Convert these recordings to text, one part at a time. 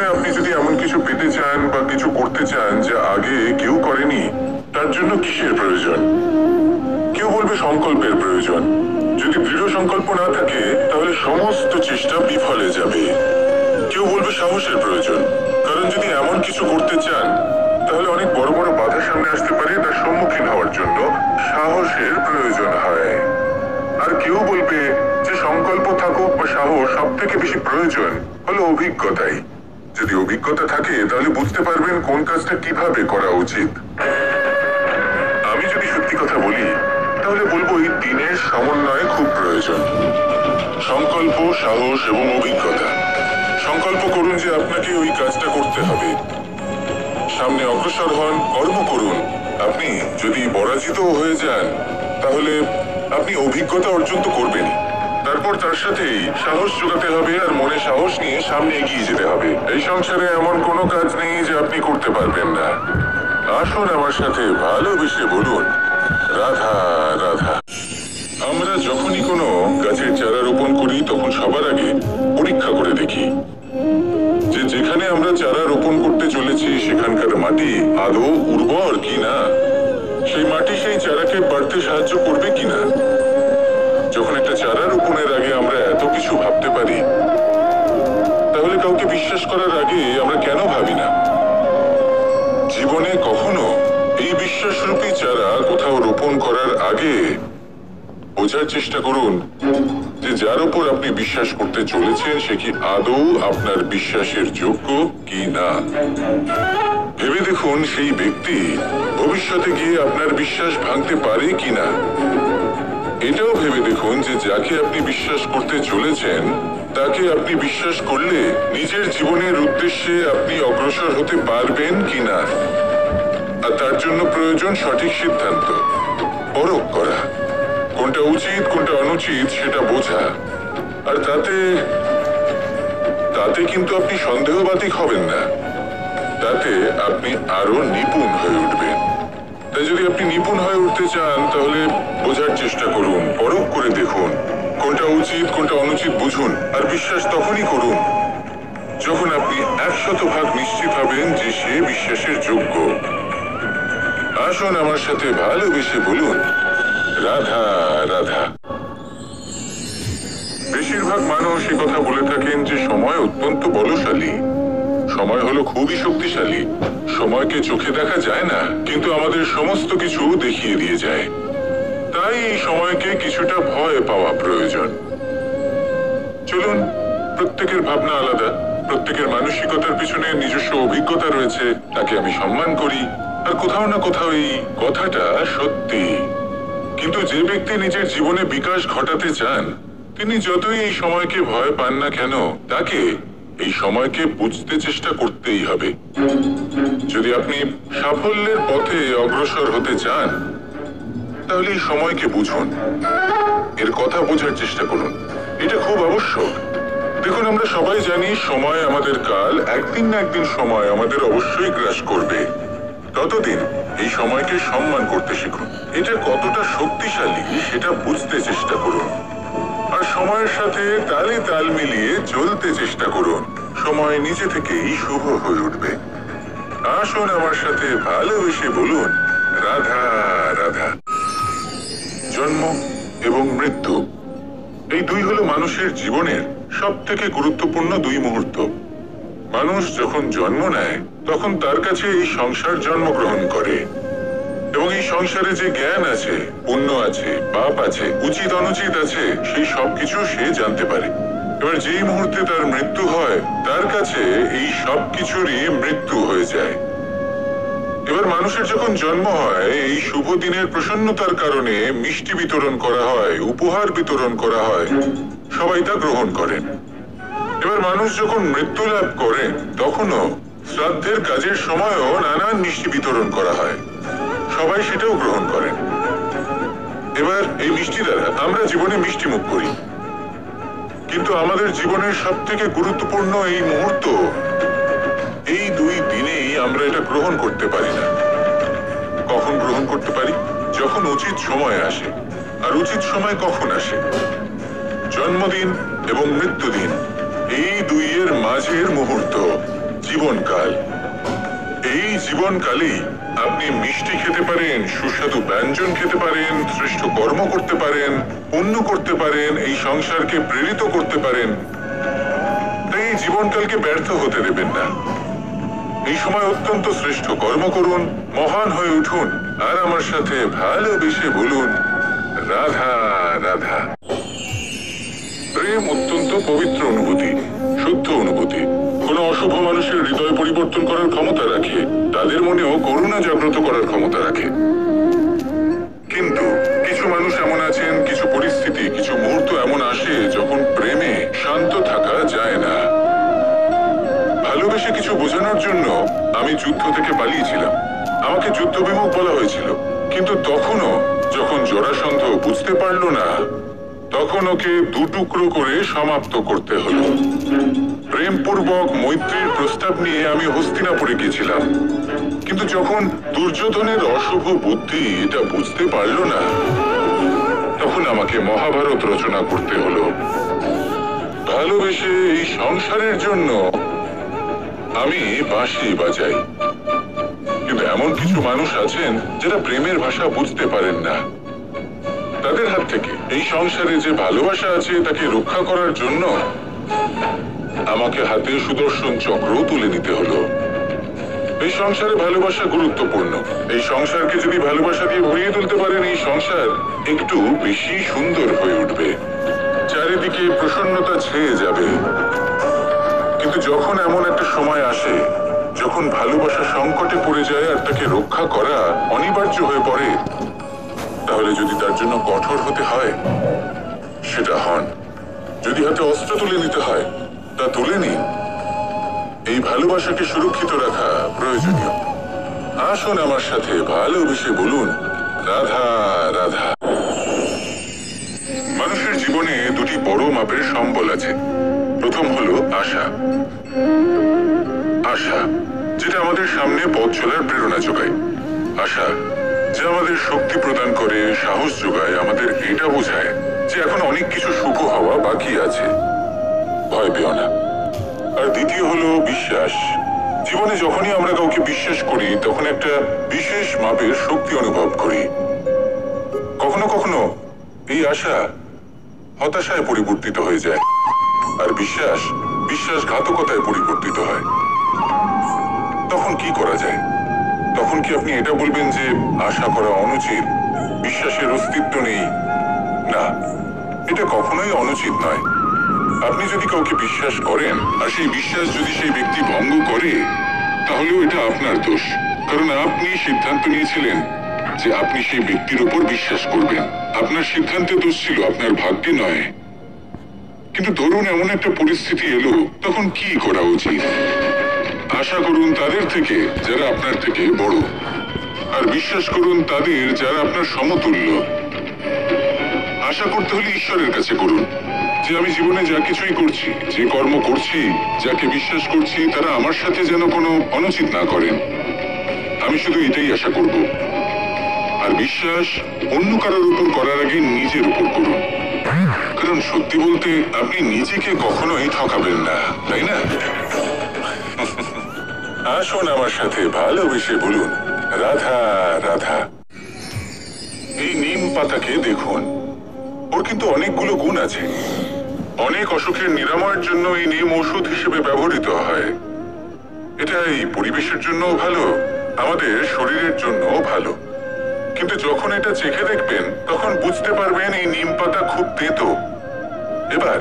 ভবিষ্যতে আপনি যদি এমন কিছু পেতে চান বা কিছু করতে চান যা আগে কেউ করেনি, তার জন্য কিসের প্রয়োজন? কেউ বলবে সংকল্পের প্রয়োজন। যদি দৃঢ় সংকল্প না থাকে তাহলে সমস্ত চেষ্টা বিফলে যাবে। কেউ বলবে সাহসের প্রয়োজন, কারণ যদি এমন কিছু করতে চান তাহলে অনেক বড় বড় বাধা সামনে আসতে পারে, তার সম্মুখীন হওয়ার জন্য সাহসের প্রয়োজন হয়। আর কেউ বলবে যে সংকল্প থাকুক বা সাহস, সব থেকে বেশি প্রয়োজন হলো অভিজ্ঞতাই। যদি অভিজ্ঞতা থাকে তাহলে বুঝতে পারবেন কোন কাজটা কিভাবে করা উচিত। আমি যদি সত্যি কথা বলি তাহলে বলবো এই তিনের সমন্বয় খুব প্রয়োজন: সংকল্প, সাহস এবং অভিজ্ঞতা। সংকল্প করুন যে আপনাকে ওই কাজটা করতে হবে, সামনে অগ্রসর হন, কর্ম করুন। আপনি যদি পরাজিত হয়ে যান তাহলে আপনি অভিজ্ঞতা অর্জন তো করবেনই, তারপর তার সাথেই সাহস জোগাতে হবে আর মনে সাহস নিয়ে সামনে এগিয়ে যেতে হবে। এই সংসারে এমন কোনো কাজ নেই যে আপনি করতে পারবেন না। আসুন আমার সাথে ভালোবেসে বলুন, রাধা রাধা। আমরা যখনই কোনো গাছের চারা রোপণ করি তখন সবার আগে পরীক্ষা করে দেখি যে যেখানে আমরা চারা রোপণ করতে চলেছি সেখানকার মাটি আদৌ উর্বর কিনা, সেই মাটি সেই চারাকে বাড়তে সাহায্য করবে কিনা। যখন একটা চারা রোপণের আগে আমরা এত কিছু ভাবতে পারি, তাহলে কাউকে বিশ্বাস করার আগে আমরা কেন ভাবি না? জীবনে কখনো এই বিশ্বাসরূপী চারা কোথাও রোপণ করার আগে বোঝার চেষ্টা করুন যে যার উপর আপনি বিশ্বাস করতে চলেছেন সে কি আদৌ আপনার বিশ্বাসের যোগ্য কি না। ভেবে দেখুন সেই ব্যক্তি ভবিষ্যতে গিয়ে আপনার বিশ্বাস ভাঙতে পারে কিনা। এটাও ভেবে দেখুন যে যাকে আপনি বিশ্বাস করতে চলেছেন তাকে আপনি বিশ্বাস করলে নিজের জীবনের উদ্দেশ্যে আপনি অগ্রসর হতে পারবেন কিনা। আর তার জন্য প্রয়োজন সঠিক সিদ্ধান্ত, পরখ করা, কোনটা উচিত কোনটা অনুচিত সেটা বোঝা। আর তাতে কিন্তু আপনি সন্দেহবাতিক হবেন না, তাতে আপনি আরো নিপুণ হয়ে উঠবেন। তাই যদি আপনি নিপুণ হয়ে উঠতে চান তাহলে বোঝার চেষ্টা করুন, পরখ করে দেখুন, কোনটা উচিত কোনটা অনুচিত বুঝুন। আর বিশ্বাস তখনই করুন যখন আপনি 100% নিশ্চিত হবেন যে সে বিশ্বাসের যোগ্য। আসুন আমার সাথে ভালোবেসে বলুন, রাধা রাধা। বেশিরভাগ মানুষ এই কথা বলে থাকেন যে সময় অত্যন্ত বলশালী, সময় হলো খুবই শক্তিশালী। সময়কে চোখে দেখা যায় না, কিন্তু আমাদের সমস্ত কিছু দেখিয়ে দিয়ে যায়। তাই এই সময়কে কিছুটা ভয় পাওয়া প্রয়োজন। চলুন, প্রত্যেকের ভাবনা আলাদা, প্রত্যেকের মানসিকতার পিছনে নিজস্ব অভিজ্ঞতা রয়েছে, তাকে আমি সম্মান করি। আর কোথাও না কোথাও এই কথাটা সত্যি। কিন্তু যে ব্যক্তি নিজের জীবনে বিকাশ ঘটাতে চান তিনি যতই এই সময়কে ভয় পান না কেন, তাকে এই সময়কে বুঝতে চেষ্টা করতেই হবে। যদি আপনি সাফল্যের পথে অগ্রসর হতে চান তাহলে এই সময়কে বুঝুন, এর কথা বোঝার চেষ্টা করুন। এটা খুব আবশ্যক। দেখুন, আমরা সবাই জানি সময় আমাদের কাল, একদিন না একদিন সময় আমাদের অবশ্যই গ্রাস করবে। ততদিন এই সময়কে সম্মান করতে শিখুন। এটা কতটা শক্তিশালী সেটা বুঝতে চেষ্টা করুন। আর সময়ের সাথে তালে তাল মিলিয়ে চলতে চেষ্টা করুন। সময় নিজে থেকেই শুভ হয়ে উঠবে। আসুন আমার সাথে ভালোবেসে বলুন, রাধা রাধা। জন্ম এবং মৃত্যু, এই দুই হলো মানুষের জীবনের সব থেকে গুরুত্বপূর্ণ দুই মুহূর্ত। মানুষ যখন জন্ম নেয় তখন তার কাছে এই সংসার জন্মগ্রহণ করে এবং এই সংসারে যে জ্ঞান আছে, পুণ্য আছে, পাপ আছে, উচিত অনুচিত আছে, সেই সবকিছু সে জানতে পারে। এবার যেই মুহূর্তে তার মৃত্যু হয় তার কাছে এই সব কিছুরই মৃত্যু হয়ে যায়। এবার মানুষের যখন জন্ম হয় এই শুভ দিনের প্রসন্নতার কারণে মিষ্টি বিতরণ করা হয়, উপহার বিতরণ করা হয়, সবাই তা গ্রহণ করেন। এবার মানুষ যখন মৃত্যু লাভ করেন তখনও শ্রাদ্ধের কাজের সময়ও নানান মিষ্টি বিতরণ করা হয়, সবাই সেটাও গ্রহণ করেন। এবার এই মিষ্টি দ্বারা আমরা জীবনে মিষ্টি মুখ করি, কিন্তু আমাদের জীবনের সব থেকে গুরুত্বপূর্ণ এই মুহূর্ত, এই দুই দিনেই আমরা এটা গ্রহণ করতে পারি না। কখন গ্রহণ করতে পারি? যখন উচিত সময় আসে। আর উচিত সময় কখন আসে? জন্মদিন এবং মৃত্যুদিন, এই দুইয়ের মাঝের মুহূর্ত। জীবনকাল। এই জীবনকালেই আপনি মিষ্টি খেতে পারেন, সুস্বাদু ব্যঞ্জন খেতে পারেন, শ্রেষ্ঠ কর্ম করতে পারেন, পুণ্য করতে পারেন, এই সংসারকে প্রেরিত করতে পারেন। তাই এই জীবনকালকে ব্যর্থ হতে দেবেন না। এই সময় অত্যন্ত শ্রেষ্ঠ কর্ম করুন, মহান হয়ে উঠুন, আর আমার সাথে ভালোবেসে বলুন রাধা রাধা। প্রেম অত্যন্ত পবিত্র অনুভূতি, শুদ্ধ অনুভূতি। কোন অশুভ মানুষের হৃদয় পরিবর্তন করার ক্ষমতা রাখে, তাদের মনেও করুণা জাগ্রত করার ক্ষমতা রাখে। কিন্তু কিছু মানুষ এমন আছেন, কিছু পরিস্থিতি, কিছু মুহূর্ত এমন আসে যখন প্রেমে শান্ত থাকা যায় না। ভালোবেসে কিছু বোঝানোর জন্য আমি যুদ্ধ থেকে পালিয়েছিলাম। আমাকে যুদ্ধবিমুখ বলা হয়েছিল, কিন্তু তখনও যখন জরাসন্ধ বুঝতে পারল না, তখন ওকে দুটুকরো করে সমাপ্ত করতে হলো। প্রেমপূর্বক মৈত্রীর প্রস্তাব নিয়ে আমি হস্তিনাপুরে গিয়েছিলাম, কিন্তু যখন দুর্যোধনের অশুভ বুদ্ধি এটা বুঝতে পারল না, তখন আমাকে মহাভারত রচনা করতে হলো। ভালোবেসে এই সংসারের জন্য আমি বাঁশি বাজাই। কিন্তু এমন কিছু মানুষ আছেন যারা প্রেমের ভাষা বুঝতে পারেন না। তাদের হাত থেকে এই সংসারে যে ভালোবাসা আছে তাকে রক্ষা করার জন্য আমাকে হাতে সুদর্শন চক্র তুলে নিতে হলো। এই সংসারে ভালোবাসা গুরুত্বপূর্ণ। এই সংসারকে যদি ভালোবাসা দিয়ে ভরিয়ে তুলতে পারেন, এই সংসার একটু বেশি সুন্দর হয়ে উঠবে, চারিদিকে প্রসন্নতা ছেয়ে যাবে। কিন্তু যখন এমন একটা সময় আসে যখন ভালোবাসা সংকটে পড়ে যায় আর তাকে রক্ষা করা অনিবার্য হয়ে পড়ে, তাহলে যদি তার জন্য কঠোর হতে হয় সেটা হন। যদি হাতে অস্ত্র তুলে নিতে হয় তা তুলে নিন। এই ভালোবাসাকে সুরক্ষিত রাখা প্রয়োজনীয়। আসুন আমার সাথে ভালোবেসে বলুন রাধা রাধা। মানুষের জীবনে দুটি বড় মাপের সম্বল আছে। প্রথম হলো আশা। আশা যেটা আমাদের সামনে পথ চলার প্রেরণা যোগায়। আশা যা আমাদের শক্তি প্রদান করে, সাহস যোগায়, আমাদের এটা বোঝায় যে এখন অনেক কিছু শুভ হওয়া বাকি আছে, ভয় পেও না। আর দ্বিতীয় হলো বিশ্বাস। জীবনে যখনই আমরা কাউকে বিশ্বাস করি তখন একটা বিশেষ মাপের শক্তি অনুভব করি। কখনো কখনো এই আশা হতাশায় পরিবর্তিত হয়ে যায়, আর বিশ্বাসঘাতকতায় পরিবর্তিত হয়। তখন কি করা যায়? তখন কি আপনি এটা বলবেন যে আশা করা অনুচিত, বিশ্বাসের অস্তিত্ব নেই? না, এটা কখনোই অনুচিত নয়। আপনি যদি কাউকে বিশ্বাস করেন আর সেই বিশ্বাস যদি সেই ব্যক্তি ভঙ্গ করে, তাহলেও এটা আপনার দোষ, কারণ আপনি সিদ্ধান্ত নিয়েছিলেন যে আপনি সেই ব্যক্তির উপর বিশ্বাস করবেন। আপনার সিদ্ধান্তে দোষ ছিল, আপনার ভাগ্যে নয়। কিন্তু ধরুন এমন একটা পরিস্থিতি এলো, তখন কি করা উচিত? আশা করুন তাদের থেকে যারা আপনার থেকে বড়, আর বিশ্বাস করুন তাদের যারা আপনার সমতুল্য। আশা করতে হলে ঈশ্বরের কাছে করুন যে আমি জীবনে যা কিছুই করছি, যে কর্ম করছি, যাকে বিশ্বাস করছি, তারা আমার সাথে যেন কোনো অনুচিত না করেন। আমি শুধু এটাই আশা করব। আর বিশ্বাস অন্য কারোর উপর করার আগে নিজের উপর করুন, কারণ সত্যি বলতে আপনি নিজেকে কখনোই ঠকাবেন না, তাই না? আসুন আমার সাথে ভালোবেসে বলুন রাধা রাধা। এই নিম পাতাকে দেখুন, ওর কিন্তু অনেকগুলো গুণ আছে। অনেক অসুখের নিরাময়ের জন্য এই নিম ওষুধ হিসেবে ব্যবহৃত হয়। এটা এই পরিবেশের জন্য ভালো, আমাদের শরীরের জন্য ভালো। কিন্তু যখন এটা চেখে দেখবেন তখন বুঝতে পারবেন এই নিম পাতা খুব তেতো। এবার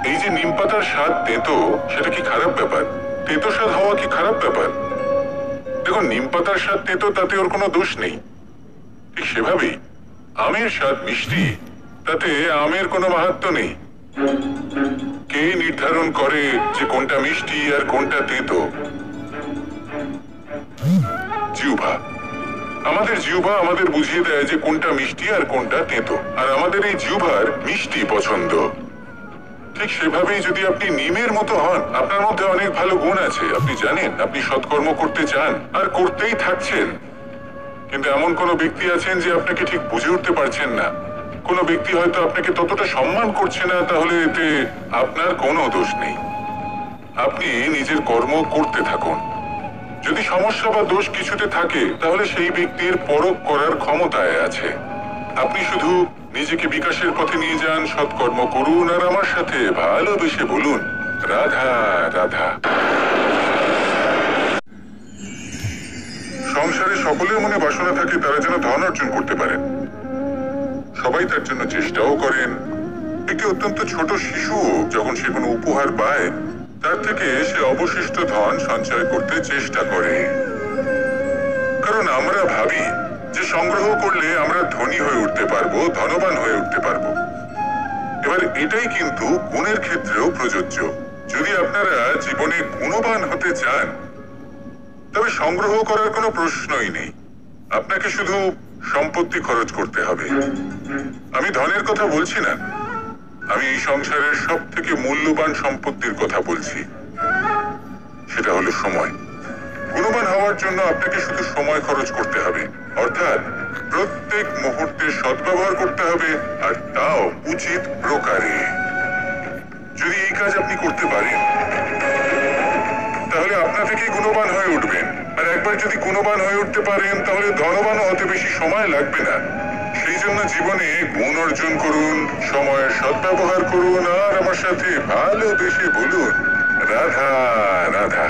এই যে নিম পাতার স্বাদ তেতো, সেটা কি খারাপ ব্যাপার? তেতো স্বাদ হওয়া কি খারাপ ব্যাপার? দেখুন, নিম পাতার স্বাদ তেতো, তাতে ওর কোনো দোষ নেই। ঠিক সেভাবেই আমের স্বাদ মিষ্টি, তাতে আমের কোনো মাহাত্ম্য নেই। কে নির্ধারণ করে যে কোনটা মিষ্টি আর কোনটা তেতো? জিহ্বা। আমাদের জিহ্বা আমাদের বুঝিয়ে দেয় যে কোনটা মিষ্টি আর কোনটা তেতো, আর আমাদের এই জিহ্বার মিষ্টি পছন্দ। ঠিক সেভাবেই যদি আপনি নিমের মতো হন, আপনার মধ্যে অনেক ভালো গুণ আছে, আপনি জানেন, আপনি সৎকর্ম করতে চান আর করতেই থাকছেন। কিন্তু এমন কোনো ব্যক্তি আছেন যে আপনাকে ঠিক বুঝে উঠতে পারছেন না। কোনো ব্যক্তি হয়তো আপনাকে ততটা সম্মান করছে না, তাহলে এতে আপনার কোনো দোষ নেই। আপনি নিজের কর্ম করতে থাকুন। যদি সমস্যা বা দোষ কিছুতে থাকে তাহলে সেই ব্যক্তির পরখ করার ক্ষমতায় আছে। আপনি শুধু নিজেকে বিকাশের পথে নিয়ে যান, সৎকর্ম করুন আর আমার সাথে ভালোবেসে বলুন, রাধা রাধা। সংসারে সকলের মনে বাসনা থাকে তারা যেন ধন অর্জন করতে পারেন। সবাই তার জন্য চেষ্টাও করেন। একটি অত্যন্ত ছোট শিশু যখন সে কোনো উপহার পায় তার থেকে সে অবশিষ্ট ধন সঞ্চয় করতে চেষ্টা করে, কারণ আমরা ভাবি যে সংগ্রহ করলে আমরা ধনী হয়ে উঠতে পারবো, ধনবান হয়ে উঠতে পারবো। এবার এটাই কিন্তু গুণের ক্ষেত্রেও প্রযোজ্য। যদি আপনারা জীবনে গুণবান হতে চান তবে সংগ্রহ করার কোনো প্রশ্নই নেই। আপনাকে শুধু সম্পত্তি খরচ করতে হবে। আমি ধনের কথা বলছি না, আমি এই সংসারের সব থেকে মূল্যবান সম্পত্তির কথা বলছি, সেটা হলো সময়। গুণবান হওয়ার জন্য আপনাকে শুধু সময় খরচ করতে হবে, অর্থাৎ প্রত্যেক মুহূর্তে সদ্ব্যবহার করতে হবে, আর তাও উচিত প্রকারে। যদি এই কাজ আপনি করতে পারেন তাহলে আপনা থেকেই গুণবান হয়ে উঠবেন। আর একবার যদি গুণবান হয়ে উঠতে পারেন তাহলে ধনবানও হতে বেশি সময় লাগবে না। সেই জন্য জীবনে গুণ অর্জন করুন, সময়ের সদ্ব্যবহার করুন আর আমার সাথে ভালোবেসে বলুন, রাধা রাধা।